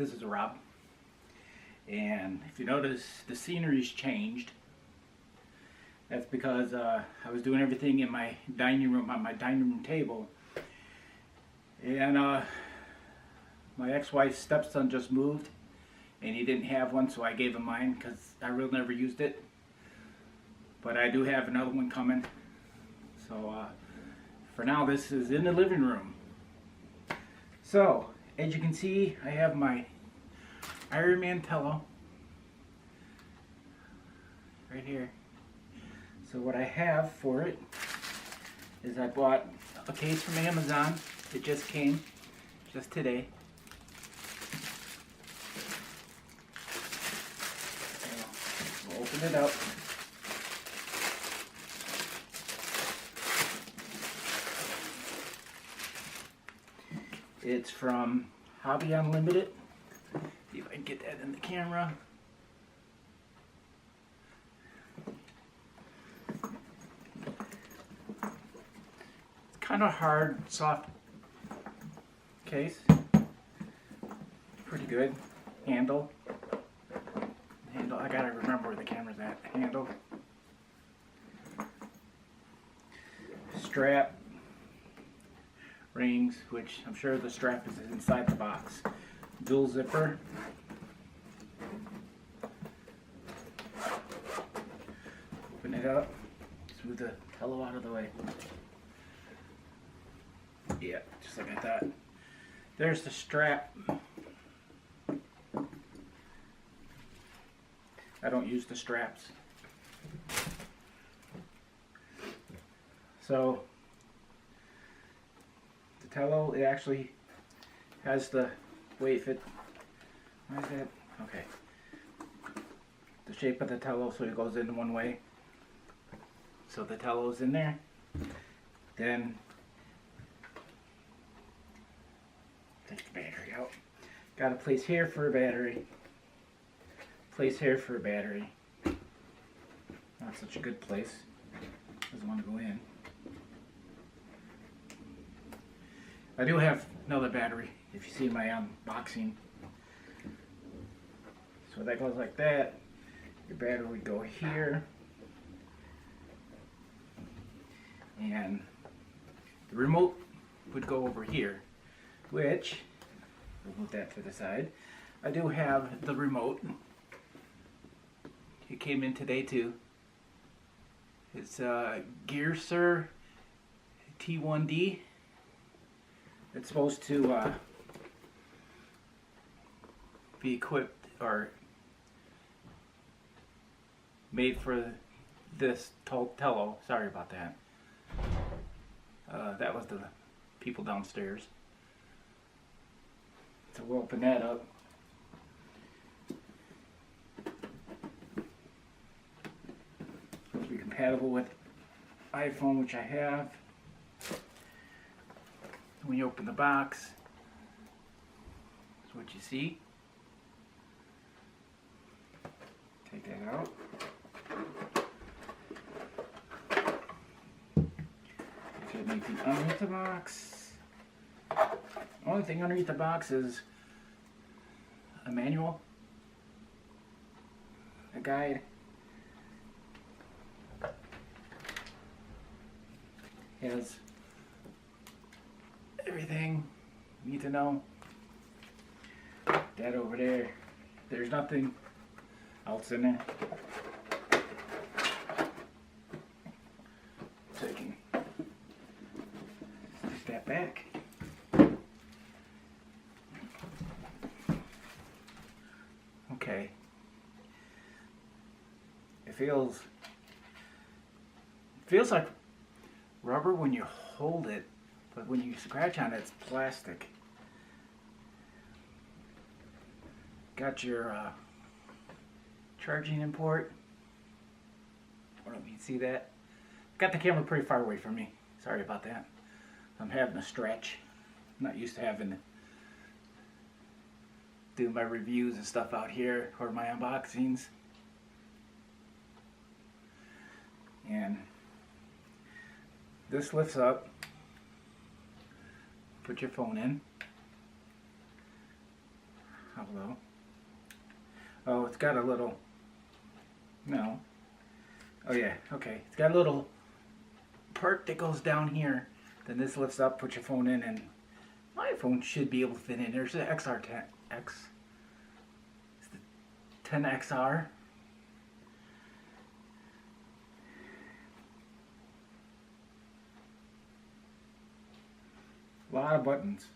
This is Rob, and if you notice, the scenery's changed. That's because I was doing everything in my dining room, on my dining room table, and my ex-wife's stepson just moved, and he didn't have one, so I gave him mine because I really never used it. But I do have another one coming, so for now this is in the living room. So, as you can see, I have my Iron Man tello right here. So what I have for it is I bought a case from Amazon. It just came just today. We'll open it up. It's from Hobby Unlimited. See if I can get that in the camera. It's kind of hard, soft case. Pretty good. Handle. I gotta remember where the camera's at. Handle. Strap. Rings, which I'm sure the strap is inside the box. Dual zipper. Open it up. Just move the tello out of the way. Yeah, just like I thought. There's the strap. I don't use the straps. So the tello, it actually has the way it fit. Why is that? Okay. The shape of the tello, so it goes in one way. So the tello's in there. Then take the battery out. Got a place here for a battery. Place here for a battery. Not such a good place. Doesn't want to go in. I do have another battery, if you see my unboxing. So that goes like that. Your battery would go here. And the remote would go over here, which, we'll move that to the side. I do have the remote. It came in today too. It's GameSir T1d. It's supposed to be equipped or made for this tello. Sorry about that. That was the people downstairs. So we'll open that up. Supposed to be compatible with iPhone, which I have. When you open the box, that's what you see. Take that out. If you have anything underneath the box, only thing underneath the box is a manual, a guide, has everything you need to know. That over there, there's nothing else in there. So you can stick that back. Okay. It feels like rubber when you hold it. But when you scratch on it, it's plastic. Got your charging import. I don't know if you can see that. Got the camera pretty far away from me. Sorry about that. I'm having a stretch. I'm not used to having to do my reviews and stuff out here or my unboxings. And this lifts up. Put your phone in. Hello. Oh, it's got a little, no. Oh yeah, okay. It's got a little part that goes down here. Then this lifts up, put your phone in, and my phone should be able to fit in. There's the XR10X. It's the 10XR. A lot of buttons.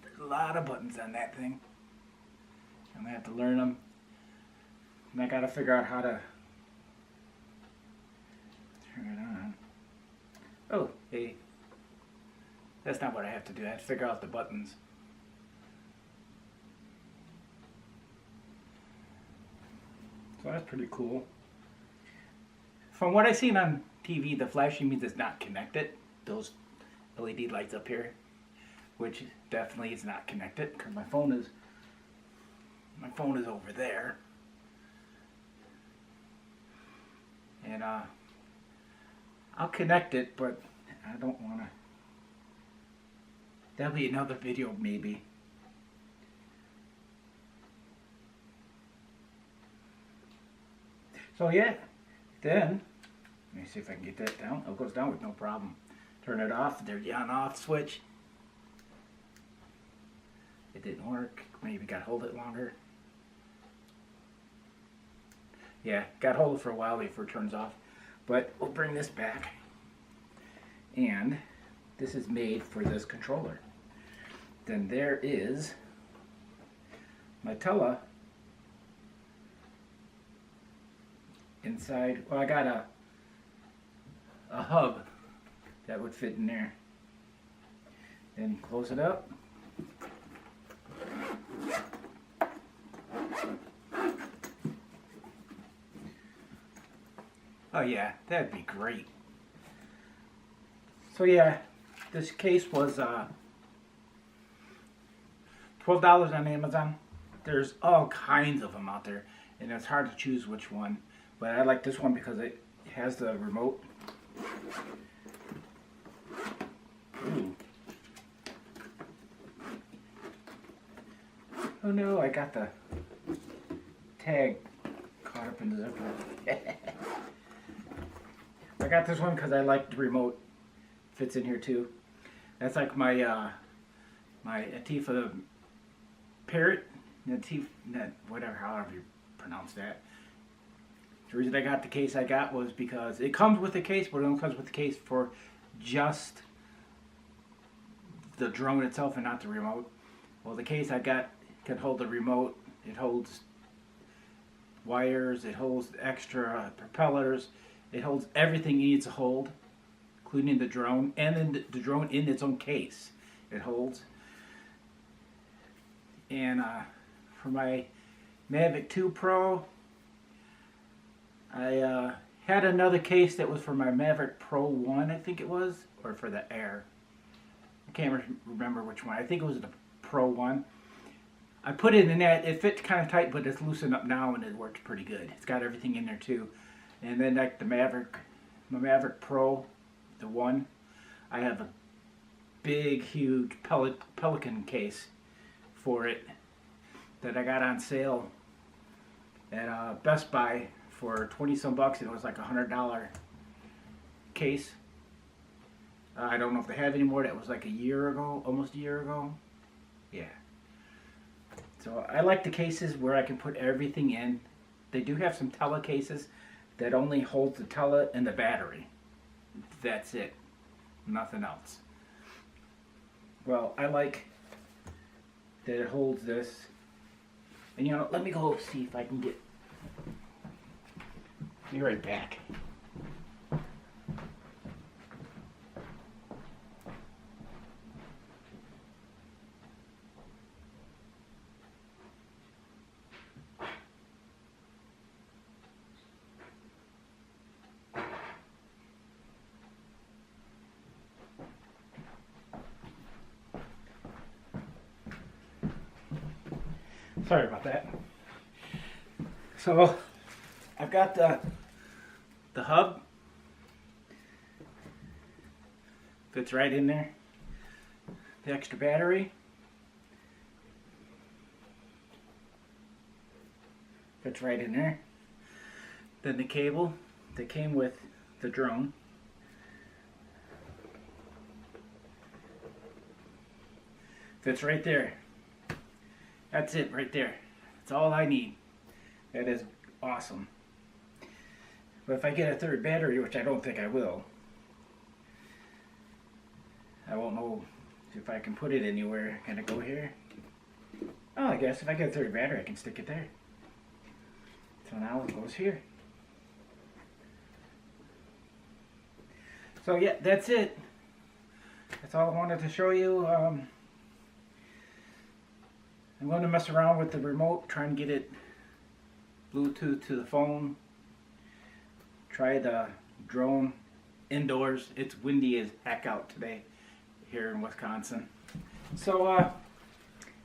There's a lot of buttons on that thing. I'm gonna have to learn them. And I gotta figure out how to turn it on. Oh, hey. That's not what I have to do. I have to figure out the buttons. So that's pretty cool. From what I've seen on TV, the flashing means it's not connected. Those LED lights up here, which definitely is not connected because my phone is over there. And I'll connect it, but I don't want to. That'll be another video maybe. So yeah, then let me see if I can get that down. Oh, it goes down with no problem. Turn it off. There's the on-off switch. It didn't work. Maybe got to hold it longer. Yeah, got to hold it for a while before it turns off. But we'll bring this back. And this is made for this controller. Then there is my tello inside. Well, I got a hub that would fit in there. Then close it up. Oh yeah, that'd be great. So yeah, this case was $12 on Amazon. There's all kinds of them out there, and it's hard to choose which one. But I like this one because it has the remote. Ooh. Oh no, I got the tag caught up in the zipper. I got this one because I like the remote. Fits in here too. That's like my my Atifa parrot, whatever, however you pronounce that. The reason I got the case I got was because it comes with the case, but it only comes with the case for just the drone itself and not the remote. Well, the case I got can hold the remote. It holds wires. It holds extra propellers. It holds everything it needs to hold, including the drone, and then the drone in its own case it holds. And for my Mavic 2 Pro, I had another case that was for my Mavic Pro 1, I think it was, or for the Air. I can't remember which one. I think it was the Pro 1. I put it in that. It fits kind of tight, but it's loosened up now and it works pretty good. It's got everything in there too. And then like the my Mavic Pro, the 1, I have a big, huge Pelican case for it that I got on sale at Best Buy for 20 some bucks. It was like $100 case. I don't know if they have any more. That was like a year ago, almost a year ago. Yeah. So I like the cases where I can put everything in. They do have some tello cases that only holds the tello and the battery. That's it. Nothing else. Well, I like that it holds this. And you know, let me go see if I can get... Be right back. Sorry about that. So I've got the hub. Fits right in there. The extra battery. Fits right in there. Then the cable that came with the drone. Fits right there. That's it right there. That's all I need. That is awesome. But if I get a third battery, which I don't think I will, I won't know if I can put it anywhere. Can I go here? Oh, I guess if I get a third battery, I can stick it there. So now it goes here. So yeah, that's it. That's all I wanted to show you. I'm going to mess around with the remote, try and get it Bluetooth to the phone. Try the drone indoors. It's windy as heck out today here in Wisconsin. So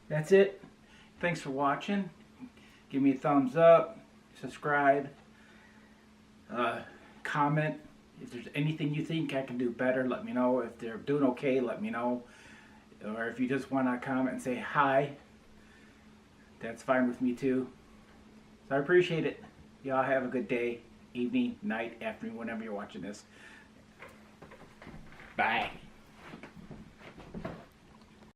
that's it. Thanks for watching. Give me a thumbs up, subscribe, comment. If there's anything you think I can do better, let me know. If they're doing okay, let me know. Or if you just want to comment and say hi, that's fine with me too. So I appreciate it. Y'all have a good day, evening, night, afternoon, whenever you're watching this. Bye.